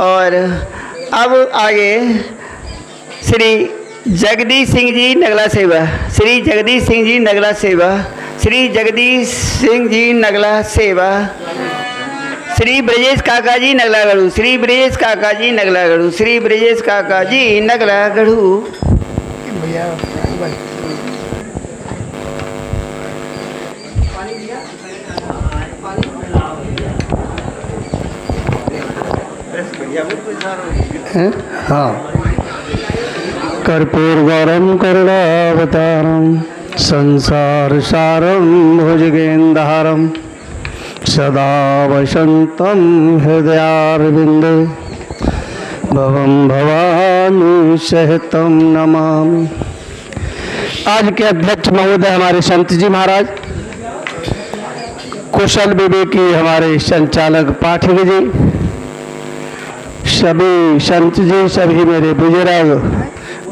और अब आगे श्री जगदीश सिंह जी नगला सेवा, श्री जगदीश सिंह जी नगला सेवा, श्री जगदीश सिंह जी नगला सेवा, श्री ब्रजेश काका जी नगलागढ़ू, श्री ब्रजेश काका जी नगलागढ़ू, श्री ब्रजेश काका जी नगलागढ़ू। हाँ। कर्पूर गौरम करुणावतारम संसार सारम भुजगेंद्रहारम सदा वसंतम हृदयारविंदे भवम भवानी सहितम नमामि। आज के अध्यक्ष महोदय हमारे संत जी महाराज, कुशल विवेकी हमारे संचालक पाठक जी, सभी संत जी, सभी मेरे बुजुर्ग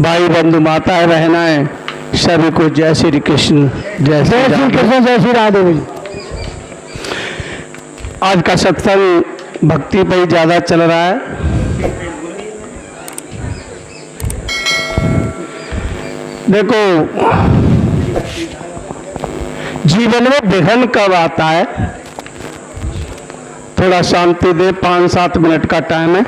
भाई बंधु माताएं बहनाएं, सभी को जय श्री कृष्ण, जय श्री कृष्ण, जय श्री राधे। आज का सत्संग भक्ति पे ज्यादा चल रहा है। देखो, जीवन में विघ्न कब आता है? थोड़ा शांति दे, 5-7 मिनट का टाइम है।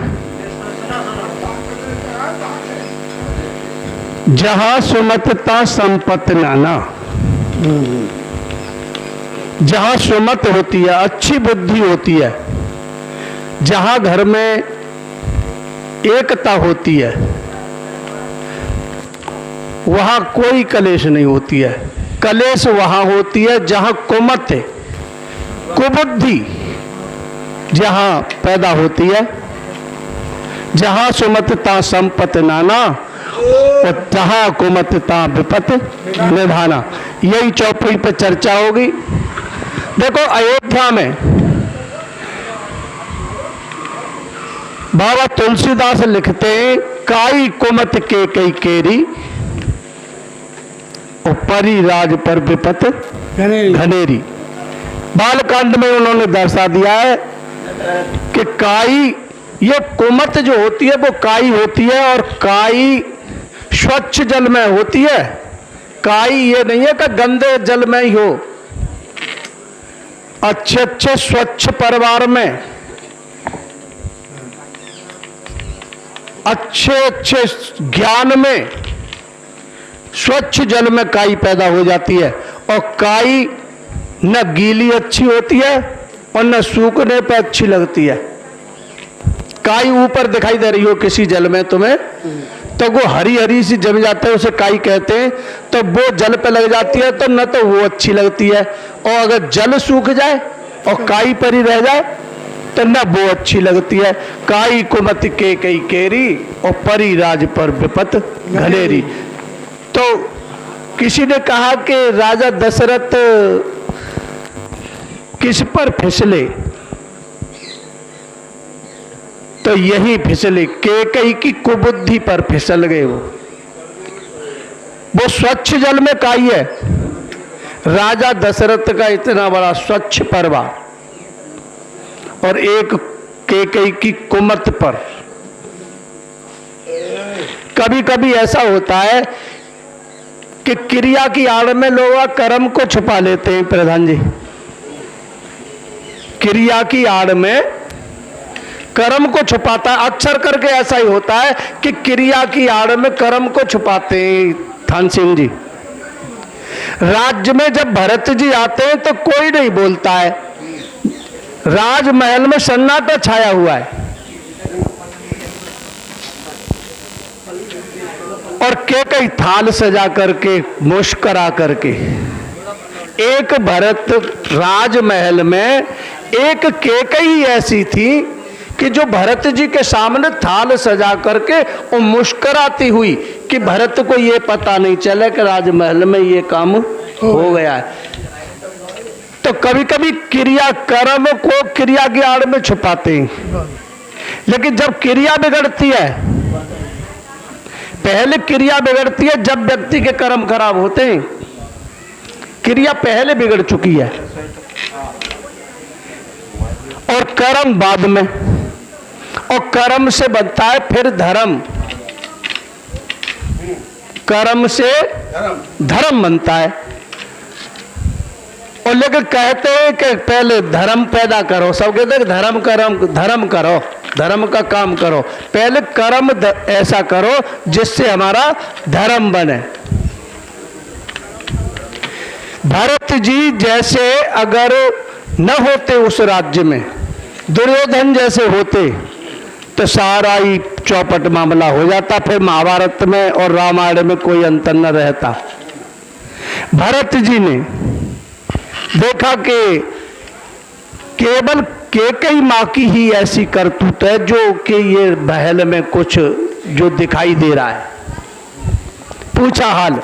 जहां सुमतता संपत्ति नाना, जहां सुमत होती है, अच्छी बुद्धि होती है, जहां घर में एकता होती है, वहां कोई कलेश नहीं होती है। कलेश वहां होती है जहां कुमत है, कुबुद्धि जहां पैदा होती है। जहां सुमतता संपत्ति नाना और जहां कुमतता विपत निधाना। यही चौपाई पे चर्चा होगी। देखो, अयोध्या में बाबा तुलसीदास लिखते हैं, काई कुमत के कई केरी और परी राज पर विपत घनेरी। बालकांड में उन्होंने दर्शा दिया है कि काई, ये कुमत जो होती है वो काई होती है, और काई स्वच्छ जल में होती है। काई ये नहीं है कि गंदे जल में ही हो। अच्छे अच्छे स्वच्छ परिवार में, अच्छे अच्छे ज्ञान में, स्वच्छ जल में काई पैदा हो जाती है। और काई न गीली अच्छी होती है और न सूखने पे अच्छी लगती है। काई ऊपर दिखाई दे रही हो किसी जल में तुम्हें, तो वो हरी हरी सी जम जाते हैं, उसे काई कहते हैं। तो वो जल पे लग जाती है तो न तो वो अच्छी लगती है, और अगर जल सूख जाए और काई पर ही रह जाए तो न वो अच्छी लगती है। काई कुमत के कई केरी और परी राज पर विपत घनेरी। तो किसी ने कहा कि राजा दशरथ किस पर फिसले, तो यही फिसले, केकई की कुबुद्धि पर फिसल गए। वो स्वच्छ जल में काई है। राजा दशरथ का इतना बड़ा स्वच्छ परिवार और एक केकई की कुमत पर। कभी कभी ऐसा होता है कि क्रिया की आड़ में लोग कर्म को छुपा लेते हैं। प्रधान जी, क्रिया की आड़ में कर्म को छुपाता है। अक्सर करके ऐसा ही होता है कि क्रिया की आड़ में कर्म को छुपाते हैं। थान सिंह जी, राज्य में जब भरत जी आते हैं तो कोई नहीं बोलता है, राजमहल में सन्नाटा छाया हुआ है। और केकई थाल सजा करके, मुस्करा करके, एक भरत राजमहल में एक केकई ऐसी थी कि जो भरत जी के सामने थाल सजा करके वो मुस्कराती हुई कि भरत को ये पता नहीं चले कि राजमहल में ये काम हो गया है। तो कभी कभी क्रिया कर्म को क्रिया की आड़ में छुपाते हैं, लेकिन जब क्रिया बिगड़ती है, पहले क्रिया बिगड़ती है जब व्यक्ति के कर्म खराब होते हैं। क्रिया पहले बिगड़ चुकी है और कर्म बाद में। और कर्म से बनता है फिर धर्म, कर्म से धर्म बनता है। और लेकिन कहते हैं कि पहले धर्म पैदा करो, सब कहते हैं धर्म करो, धर्म का काम करो, पहले कर्म ऐसा करो जिससे हमारा धर्म बने। भरत जी जैसे अगर न होते उस राज्य में, दुर्योधन जैसे होते तो सारा ही चौपट मामला हो जाता, फिर महाभारत में और रामायण में कोई अंतर न रहता। भरत जी ने देखा कि केवल केकई माँ की ही ऐसी करतूत है जो कि ये बहल में कुछ जो दिखाई दे रहा है। पूछा हाल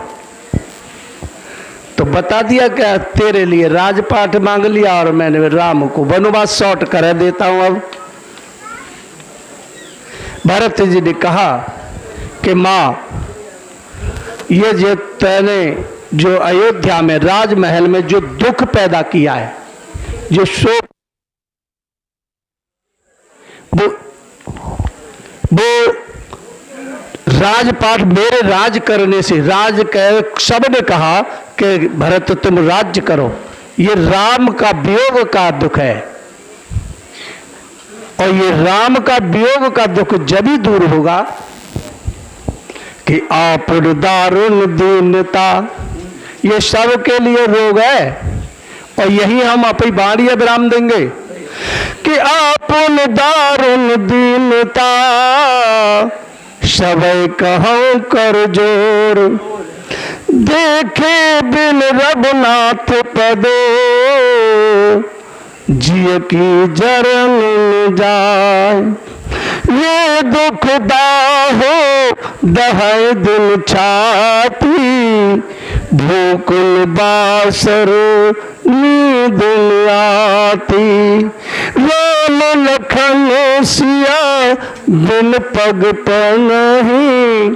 तो बता दिया क्या, तेरे लिए राजपाट मांग लिया और मैंने राम को वनवास शॉर्ट कर देता हूं। अब भरत जी ने कहा कि माँ, ये जो तैने जो अयोध्या में राजमहल में जो दुख पैदा किया है, जो शोक, वो राजपाट मेरे राज करने से, राज कह सब ने कहा कि भरत तुम राज्य करो, ये राम का वियोग का दुख है। और ये राम का वियोग का दुख जब ही दूर होगा कि आपुर दारुण दीनता, ये सबके लिए रोग है। और यही हम अपनी बाणी विराम देंगे कि आपुन दारुण दीनता, सबे कहूं कर जोर, देखे बिन रघुनाथ पदो, जिय की जरन जाय। ये दुख दाहो दहै दिल छाती, भूकुल बासर नींद आती। राम लखन सिया बिन पग पर नहीं,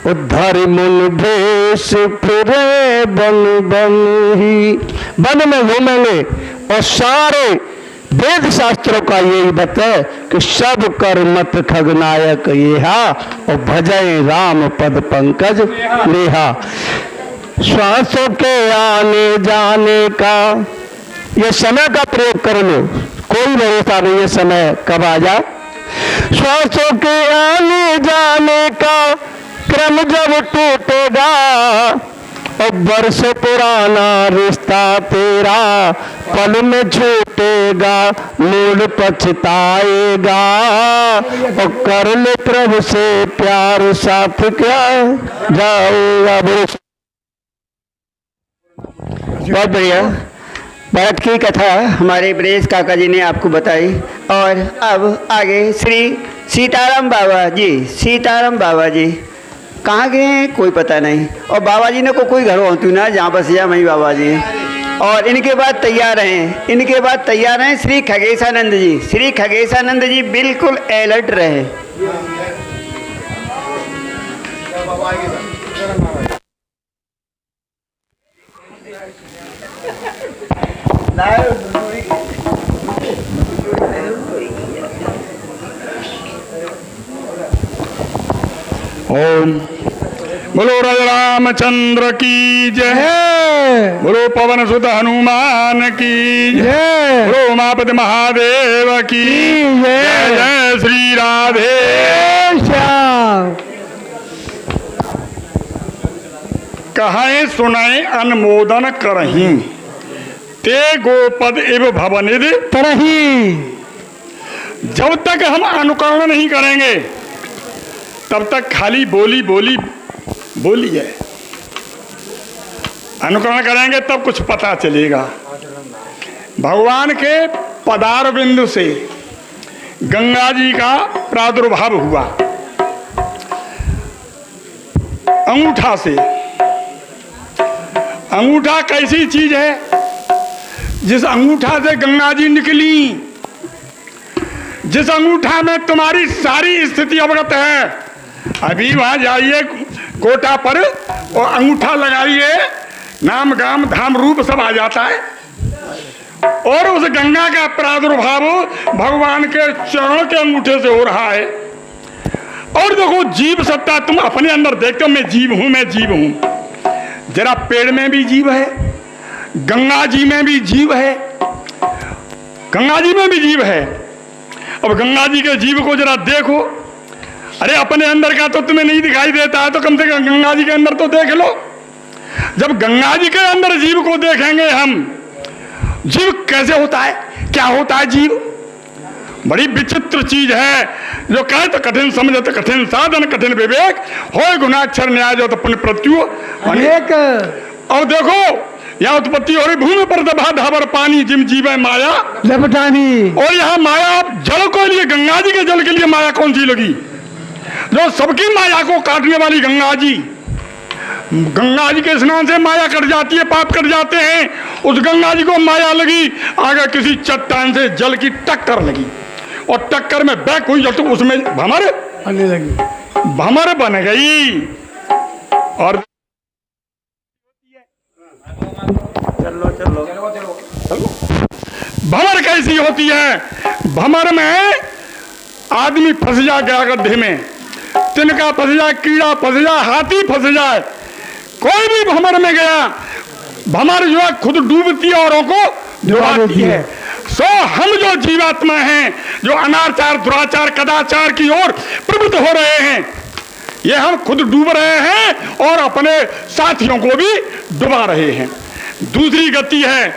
उद्धर मुन भेष फिरे बन बन ही। वन में घूमेंगे और सारे वेद शास्त्रों का यही बत है कि सब कर मत खगनायक येहा, और भजय राम पद पंकज नेहा। श्वासों के आने जाने का, ये समय का प्रयोग कर लो, कोई भरोसा नहीं है समय कब आ जाए। श्वासों के आने जाने का क्रम जब टूटेगा, और वर्ष पुराना रिश्ता तेरा पल में छूटेगा, मूड पछताएगा। और कर ले प्रभु से प्यार, साथ क्या जाऊंगा। बहुत बढ़िया, भरत की कथा हमारे ब्रेस काका जी ने आपको बताई। और अब आगे श्री सीताराम बाबा जी, सीताराम बाबा जी कहाँ गए हैं कोई पता नहीं। और बाबा जी ने कोई घर होती ना जहाँ बस या वहीं बाबा जी। और इनके बाद तैयार हैं, इनके बाद तैयार हैं श्री खगेशानंद जी। श्री खगेशानंद जी बिल्कुल अलर्ट रहे। ओम बोलो राजा रामचंद्र की जय, बोलो पवन सुत हनुमान की जय, बोलो उमापति महादेव की जय। जय श्री राधे श्याम। कहे सुनाए अनुमोदन करही, ते गोपद एव भवनिधि तरही। जब तक हम अनुकरण नहीं करेंगे तब तक खाली बोली बोली बोली है। अनुकरण करेंगे तब कुछ पता चलेगा। भगवान के पदार बिंदु से गंगा जी का प्रादुर्भाव हुआ, अंगूठा से। अंगूठा कैसी चीज है, जिस अंगूठा से गंगा जी निकली, जिस अंगूठा में तुम्हारी सारी स्थिति अवगत है। अभी वहां जाइए कोटा पर और अंगूठा लगाइए, नाम गाम धाम रूप सब आ जाता है। और उस गंगा का प्रादुर्भाव भगवान के चरणों के अंगूठे से हो रहा है। और देखो जीव सत्ता तुम अपने अंदर देखते हो, मैं जीव हूं, मैं जीव हूं। जरा पेड़ में भी जीव है, गंगा जी में भी जीव है, गंगा जी में भी जीव है। अब गंगा जी के जीव को जरा देखो। अरे अपने अंदर का तो तुम्हें नहीं दिखाई देता है, तो कम से कम गंगा जी के अंदर तो देख लो। जब गंगा जी के अंदर जीव को देखेंगे हम, जीव कैसे होता है, क्या होता है जीव, बड़ी विचित्र चीज है। जो कहे तो कठिन समझ, तो कठिन साधन, कठिन विवेक, हो गुणाक्षर न्याय जो तो पुण्य प्रत्यु अनेक। और देखो यहाँ उत्पत्ति हो रही, भूमि पर दबा धावर पानी, जिम जीव माया लपटानी। और यहाँ माया जल को लिए, गंगा जी के जल के लिए माया कौन सी लगी, जो सबकी माया को काटने वाली गंगा जी। गंगा जी के स्नान से माया कट जाती है, पाप कट जाते हैं। उस गंगा जी को माया लगी, आगे किसी चट्टान से जल की टक्कर लगी, और टक्कर में बैक हुई, तो उसमें भमर आने लगी, भमर बन गई। और भमर कैसी होती है, भमर में आदमी फंस गया गड्ढे में, तिनका फंस जाए, कीड़ा फंस जाए, हाथी फंस जाए, कोई भी भमर में गया, भमर जो है खुद डूबती है, औरों को डुबाती है। सो हम जो जीवात्मा हैं, जो अनाचार, दुराचार, कदाचार की ओर प्रवृत्त हो रहे हैं, ये हम खुद डूब रहे हैं और अपने साथियों को भी डुबा रहे हैं। दूसरी गति है,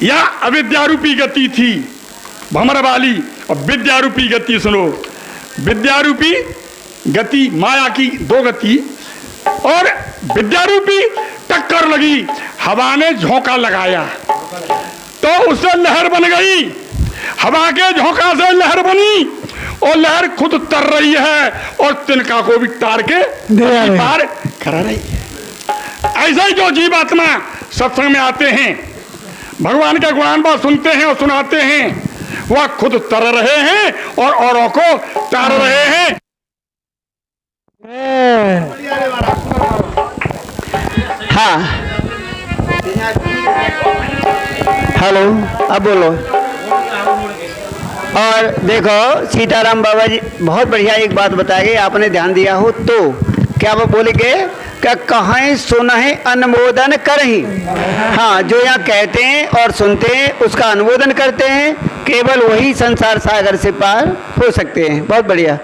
यह अविद्यारूपी गति थी भमर वाली, और विद्यारूपी गति सुनो। विद्यारूपी गति माया की दो गति, और विद्यारूपी टक्कर लगी, हवा ने झोंका लगाया तो उससे लहर बन गई, हवा के झोंका से लहर बनी, और लहर खुद तर रही है और तिनका को भी तार के पार करा रही है। ऐसा ही जो जीवात्मा सत्संग में आते हैं, भगवान के गुणानुवाद सुनते हैं और सुनाते हैं, वह खुद तर रहे हैं और औरों को तार रहे हैं। हाँ हेलो, अब बोलो। और देखो सीताराम बाबा जी बहुत बढ़िया एक बात बताएंगे, आपने ध्यान दिया हो तो। क्या वो बोलेंगे, क्या कहें सुनहें अनुमोदन करहीं। हाँ, जो यहाँ कहते हैं और सुनते हैं उसका अनुमोदन करते हैं, केवल वही संसार सागर से पार हो सकते हैं। बहुत बढ़िया।